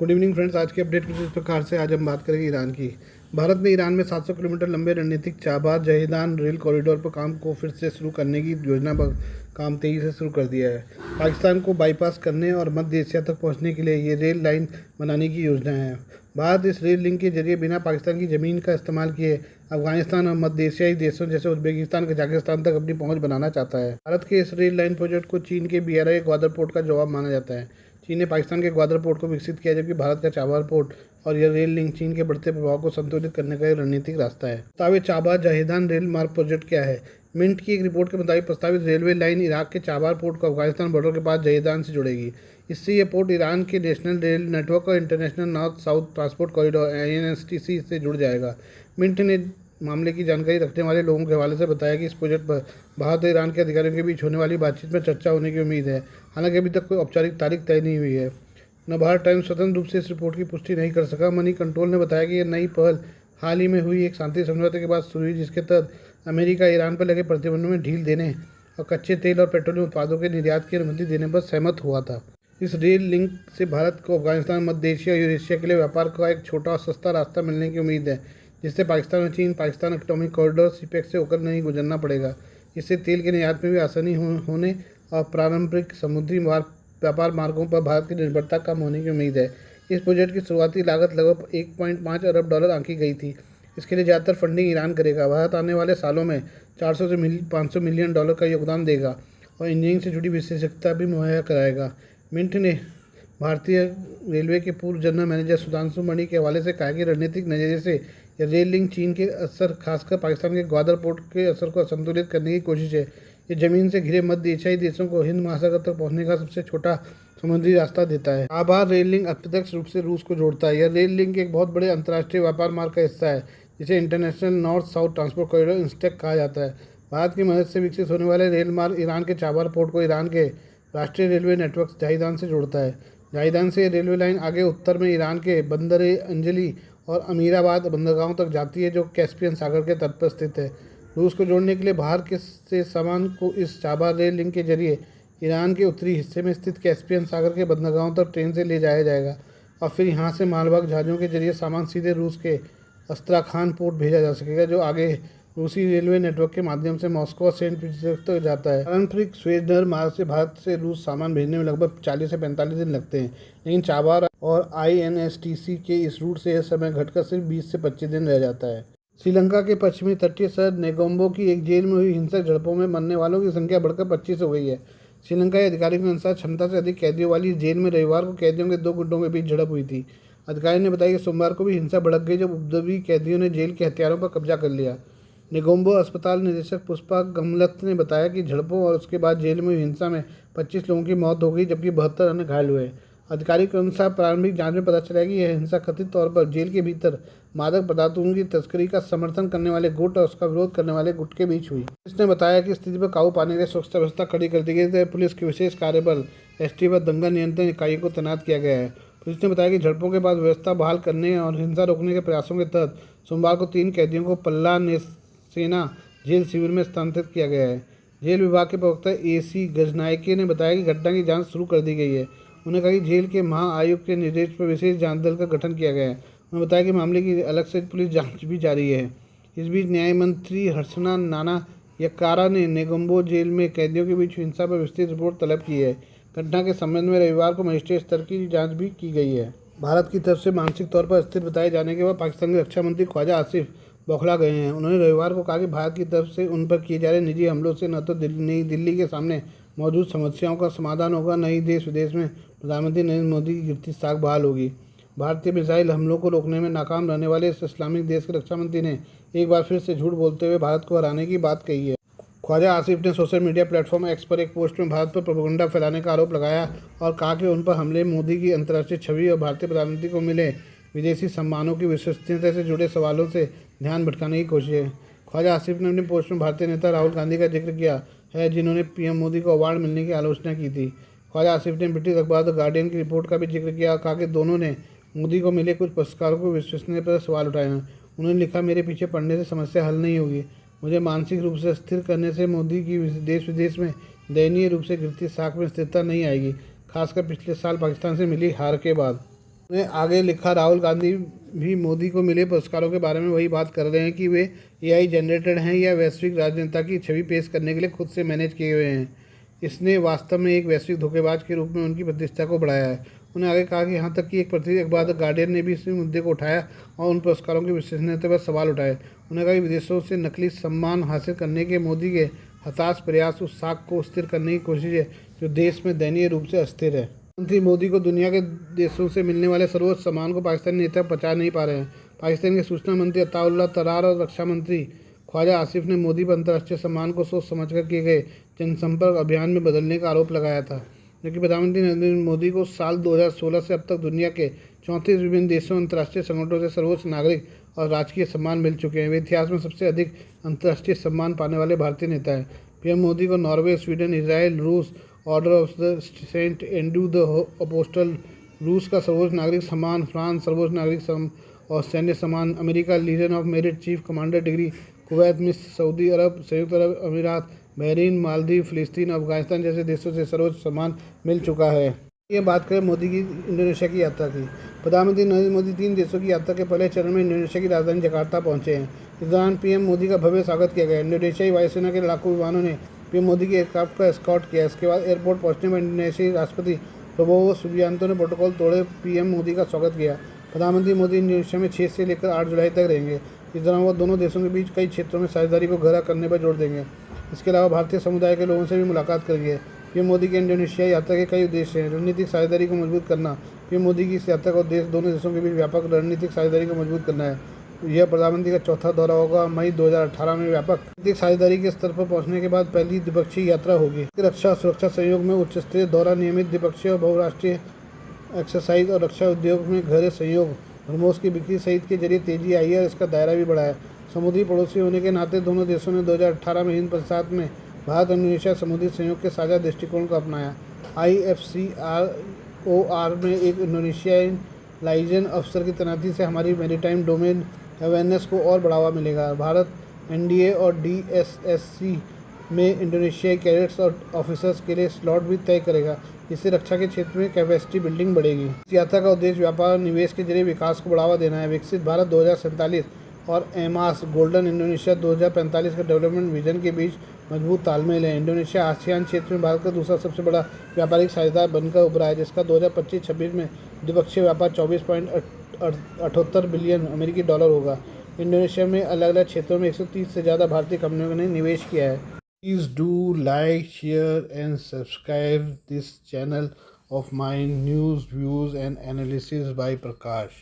Good evening friends. आज की update कुछ इस प्रकार से। आज हम बात करेंगे ईरान की। भारत ने ईरान में 700 किलोमीटर लंबे रणनीतिक चाबार जहीदान रेल कॉरिडोर पर काम को फिर से शुरू करने की योजना पर काम तेजी से शुरू कर दिया है। पाकिस्तान को बाईपास करने और मध्य एशिया तक पहुंचने के लिए ये रेल लाइन बनाने की योजना है। भारत इस रेल लिंक के जरिए बिना पाकिस्तान की ज़मीन का इस्तेमाल किए अफगानिस्तान और मध्य एशियाई देशों जैसे उज्बेकिस्तान कजाकिस्तान तक अपनी पहुंच बनाना चाहता है। भारत के इस रेल लाइन प्रोजेक्ट को चीन के BRI ग्वादर पोर्ट का जवाब माना जाता है। चीन ने पाकिस्तान के ग्वादर पोर्ट को विकसित किया, जबकि भारत का चाबार पोर्ट और यह रेल लिंक चीन के बढ़ते प्रभाव को संतुलित करने का एक रणनीतिक रास्ता है। प्रस्तावित चाबार जहीदान रेल मार्ग प्रोजेक्ट क्या है? मिंट की एक रिपोर्ट के मुताबिक प्रस्तावित रेलवे लाइन इराक के चाबार पोर्ट को अफगानिस्तान बॉर्डर के पास जहीदान से जुड़ेगी। इससे यह पोर्ट ईरान के नेशनल रेल नेटवर्क और international north south transport corridor INSTC से जुड़ जाएगा। मिंट ने मामले की जानकारी रखने वाले लोगों के हवाले से बताया कि इस प्रोजेक्ट पर भारत और ईरान के अधिकारियों के बीच होने वाली बातचीत में चर्चा होने की उम्मीद है। हालांकि अभी तक कोई औपचारिक तारीख तय नहीं हुई है। नवभारत टाइम्स स्वतंत्र रूप से इस रिपोर्ट की पुष्टि नहीं कर सका। मनी कंट्रोल ने बताया कि यह नई पहल हाल ही में हुई एक शांति समझौते के बाद शुरू हुई, जिसके तहत अमेरिका ईरान पर लगे प्रतिबंधों में ढील देने और कच्चे तेल और पेट्रोलियम उत्पादों के निर्यात की अनुमति देने पर सहमत हुआ था। इस रेल लिंक से भारत को अफगानिस्तान, मध्य एशिया और यूरेशिया के लिए व्यापार का एक छोटा और सस्ता रास्ता मिलने की उम्मीद है, जिससे पाकिस्तान और चीन पाकिस्तान इकोनॉमिक कॉरिडोर CPEC से होकर नहीं गुजरना पड़ेगा। इससे तेल के निर्यात में भी आसानी होने और पारंपरिक समुद्री व्यापार मार्गों पर भारत की निर्भरता कम होने की उम्मीद है। इस प्रोजेक्ट की शुरुआती लागत लगभग $1.5 अरब आंकी गई थी। इसके लिए ज़्यादातर फंडिंग ईरान करेगा। भारत आने वाले सालों में 400 से $500 मिलियन का योगदान देगा और इंजीनियरिंग से जुड़ी विशेषज्ञता भी मुहैया कराएगा। मिंट ने भारतीय रेलवे के पूर्व जनरल मैनेजर सुधांशु मणि के हवाले से कहा कि रणनीतिक नज़रिए से यह रेल लिंक चीन के असर, खासकर पाकिस्तान के ग्वादर पोर्ट के असर को संतुलित करने की कोशिश है। ये ज़मीन से घिरे मध्य एशियाई देशों को हिंद महासागर तक पहुंचने का सबसे छोटा समुद्री रास्ता देता है। चाबार रेल लिंक अप्रत्यक्ष रूप से रूस को जोड़ता है। यह रेल लिंक एक बहुत बड़े अंतर्राष्ट्रीय व्यापार मार्ग का हिस्सा है, जिसे international north south transport corridor INSTEC कहा जाता है। भारत की मदद से विकसित होने वाले रेल मार्ग ईरान के चाबार पोर्ट को ईरान के राष्ट्रीय रेलवे नेटवर्क जाहिदान से जोड़ता है। जाहिदान से रेलवे लाइन आगे उत्तर में ईरान के बंदर अंजली और अमीराबाद बंदरगाहों तक जाती है, जो कैस्पियन सागर के तट पर स्थित है। रूस को जोड़ने के लिए बाहर के से सामान को इस चाबार रेल लिंक के जरिए ईरान के उत्तरी हिस्से में स्थित कैस्पियन सागर के बंदरगाहों तक ट्रेन से ले जाया जाएगा और फिर यहाँ से मालवाहक जहाज़ों के जरिए सामान सीधे रूस के अस्त्राखान पोर्ट भेजा जा सकेगा, जो आगे रूसी रेलवे नेटवर्क के माध्यम से मॉस्को और सेंट पीटर्सबर्ग तक जाता है। पारंपरिक स्वेदर मार्ग से भारत से रूस सामान भेजने में लगभग 40 से 45 दिन लगते हैं, लेकिन चाबार और INSTC के इस रूट से यह समय घटकर सिर्फ 20 से 25 दिन रह जाता है। श्रीलंका के पश्चिमी तटीय शहर नेगोम्बो की एक जेल में हुई हिंसक झड़पों में मरने वालों की संख्या बढ़कर 25 हो गई है। श्रीलंकाई अधिकारियों के अनुसार क्षमता से अधिक कैदियों वाली जेल में रविवार को कैदियों के 2 गुटों के बीच झड़प हुई थी। अधिकारियों ने बताया कि सोमवार को भी हिंसा भड़क गई, जब उपद्रवी कैदियों ने जेल के हथियारों पर कब्जा कर लिया। नेगोम्बो अस्पताल निदेशक पुष्पा गमलत ने बताया कि झड़पों और उसके बाद जेल में हुई हिंसा में 25 लोगों की मौत हो गई, जबकि 72 अन्य घायल हुए। अधिकारी के अनुसार प्रारंभिक जांच में पता चला कि यह हिंसा कथित तौर पर जेल के भीतर मादक पदार्थों की तस्करी का समर्थन करने वाले गुट और उसका विरोध करने वाले गुट के बीच हुई। पुलिस ने बताया कि स्थिति पर काबू पाने के लिए सुरक्षा व्यवस्था खड़ी कर दी गई है। पुलिस के विशेष कार्यबल ST व दंगा नियंत्रण इकाई को तैनात किया गया है। पुलिस ने बताया कि झड़पों के बाद व्यवस्था बहाल करने और हिंसा रोकने के प्रयासों के तहत सोमवार को 3 कैदियों को पल्ला सेना जेल शिविर में स्थानांतरित किया गया है। जेल विभाग के प्रवक्ता AC गजनायके ने बताया कि घटना की जांच शुरू कर दी गई है। उन्होंने कहा कि जेल के महाआयुक्त के निर्देश पर विशेष जांच दल का गठन किया गया है। उन्होंने बताया कि मामले की अलग से पुलिस जांच भी जारी है। इस बीच न्याय मंत्री हर्षना नाना यक्कारा ने नेगोम्बो जेल में कैदियों के बीच हिंसा पर विस्तृत रिपोर्ट तलब की है। घटना के संबंध में रविवार को मजिस्ट्रेट स्तर की जाँच भी की गई है। भारत की तरफ से मानसिक तौर पर अस्थिर बताए जाने के बाद पाकिस्तान के रक्षा मंत्री ख्वाजा आसिफ बौखला गए हैं। उन्होंने रविवार को कहा कि भारत की तरफ से उन पर किए जा रहे निजी हमलों से न तो नई दिल्ली के सामने मौजूद समस्याओं का समाधान होगा, न ही देश विदेश में प्रधानमंत्री नरेंद्र मोदी की गिरती साख बहाल होगी। भारतीय मिसाइल हमलों को रोकने में नाकाम रहने वाले इस इस्लामिक देश के रक्षा मंत्री ने एक बार फिर से झूठ बोलते हुए भारत को हराने की बात कही है। ख्वाजा आसिफ ने सोशल मीडिया प्लेटफॉर्म X पर एक पोस्ट में भारत पर प्रोपेगेंडा फैलाने का आरोप लगाया और कहा कि उन पर हमले मोदी की अंतर्राष्ट्रीय छवि और भारतीय प्रधानमंत्री को मिले विदेशी सम्मानों की विश्वसनीयता से जुड़े सवालों से ध्यान भटकाने की कोशिश है। ख्वाजा आसिफ ने अपनी पोस्ट में भारतीय नेता राहुल गांधी का जिक्र किया है, जिन्होंने PM मोदी को अवार्ड मिलने की आलोचना की थी। ख्वाजा आसिफ ने ब्रिटिश अखबार द गार्डियन की रिपोर्ट का भी जिक्र किया और कहा कि दोनों ने मोदी को मिले कुछ पुरस्कारों को विश्वसनीयता पर सवाल उठाए हैं। उन्होंने लिखा, मेरे पीछे पड़ने से समस्या हल नहीं होगी। मुझे मानसिक रूप से स्थिर करने से मोदी की देश विदेश में दयनीय रूप से गिरती साख में स्थिरता नहीं आएगी, खासकर पिछले साल पाकिस्तान से मिली हार के बाद। उन्हें आगे लिखा, राहुल गांधी भी मोदी को मिले पुरस्कारों के बारे में वही बात कर रहे हैं कि वे एआई जनरेटेड हैं या वैश्विक राजनेता की छवि पेश करने के लिए खुद से मैनेज किए हुए हैं। इसने वास्तव में एक वैश्विक धोखेबाज के रूप में उनकी प्रतिष्ठा को बढ़ाया है। उन्हें आगे कहा कि यहाँ तक कि एक पत्रिका अखबार द गार्डियन ने भी इस मुद्दे को उठाया और उन पुरस्कारों की विश्वसनीयता पर सवाल उठाए। उन्होंने कहा कि विदेशों से नकली सम्मान हासिल करने के मोदी के हताश प्रयास उस साख को स्थिर करने की कोशिश है जो देश में दयनीय रूप से अस्थिर है। प्रधानमंत्री मोदी को दुनिया के देशों से मिलने वाले सर्वोच्च सम्मान को पाकिस्तानी नेता पचा नहीं पा रहे हैं। पाकिस्तान के सूचना मंत्री अताउल्लाह तरार और रक्षा मंत्री ख्वाजा आसिफ ने मोदी पर अंतर्राष्ट्रीय सम्मान को सोच समझकर किए गए जनसंपर्क अभियान में बदलने का आरोप लगाया था, जबकि प्रधानमंत्री नरेंद्र मोदी को साल 2016 से अब तक दुनिया के 34 विभिन्न देशों अंतर्राष्ट्रीय संगठनों से सर्वोच्च नागरिक और राजकीय सम्मान मिल चुके हैं। वे इतिहास में सबसे अधिक अंतर्राष्ट्रीय सम्मान पाने वाले भारतीय नेता हैं। पीएम मोदी को नॉर्वे, स्वीडन, इजराइल, रूस, Order of the Saint Andrew the Apostle, रूस का सर्वोच्च नागरिक सम्मान, फ्रांस सर्वोच्च नागरिक और सैन्य सम्मान, America Legion of Merit Chief Commander Degree, Kuwait, मिस्र, सऊदी अरब, संयुक्त अरब अमीरात, बहरीन, मालदीव, फिलिस्तीन, अफगानिस्तान जैसे देशों से सर्वोच्च सम्मान मिल चुका है। ये बात करें मोदी की इंडोनेशिया की यात्रा की। प्रधानमंत्री नरेंद्र मोदी 3 देशों की यात्रा के पहले चरण में इंडोनेशिया की राजधानी जकार्ता पहुंचे हैं। इस दौरान पीएम मोदी का भव्य स्वागत किया गया। इंडोनेशियाई वायुसेना के लाखों विमानों ने पीएम मोदी के एयरक्राफ्ट का एस्कॉर्ट किया। इसके बाद एयरपोर्ट पहुंचने पर इंडोनेशियाई राष्ट्रपति प्रबोवो सुबियांतो ने प्रोटोकॉल तोड़े पीएम मोदी का स्वागत किया। प्रधानमंत्री मोदी इंडोनेशिया में 6 से लेकर 8 जुलाई तक रहेंगे। इस दौरान वो दोनों देशों के बीच कई क्षेत्रों में साझेदारी को गहरा करने पर जोर देंगे। इसके अलावा भारतीय समुदाय के लोगों से भी मुलाकात करेंगे। पीएम मोदी के इंडोनेशिया यात्रा के कई उद्देश्य हैं। रणनीतिक साझेदारी को मजबूत करना। पीएम मोदी की इस यात्रा का उद्देश्य दोनों देशों के बीच व्यापक रणनीतिक साझेदारी को मजबूत करना है। यह प्रधानमंत्री का चौथा दौरा होगा। मई 2018 में व्यापक रणनीतिक साझेदारी के स्तर पर पहुंचने के बाद पहली द्विपक्षीय यात्रा होगी। रक्षा और सुरक्षा सहयोग में उच्च स्तरीय दौरा, नियमित द्विपक्षीय और बहुराष्ट्रीय एक्सरसाइज और रक्षा उद्योग में गहरे सहयोग, ब्रह्मोस की बिक्री सहित के जरिए तेजी आई है और इसका दायरा भी बढ़ा है। समुद्री पड़ोसी होने के नाते दोनों देशों ने 2018 में हिंद प्रशांत में भारत इंडोनेशिया समुद्री सहयोग के साझा दृष्टिकोण को अपनाया। IFCOR में एक इंडोनेशियाई लाइजन अफसर की तैनाती से हमारी मैरीटाइम डोमेन अवेयरनेस को और बढ़ावा मिलेगा। भारत NDA और DSSC में इंडोनेशियाई कैडेट्स और ऑफिसर्स के लिए स्लॉट भी तय करेगा। इससे रक्षा के क्षेत्र में कैपेसिटी बिल्डिंग बढ़ेगी। इस यात्रा का उद्देश्य व्यापार और निवेश के जरिए विकास को बढ़ावा देना है। विकसित भारत 2047 और एमास गोल्डन इंडोनेशिया 2045 के डेवलपमेंट विजन के बीच मजबूत तालमेल है। इंडोनेशिया आसियान क्षेत्र में भारत का दूसरा सबसे बड़ा व्यापारिक साझेदार बनकर उभरा है, जिसका 2025-26 में द्विपक्षीय व्यापार 24.78 बिलियन अमेरिकी डॉलर होगा। इंडोनेशिया में अलग अलग क्षेत्रों में 130 से ज़्यादा भारतीय कंपनियों ने निवेश किया है। Please do like, share and subscribe this channel of my news, views and analysis by Prakash.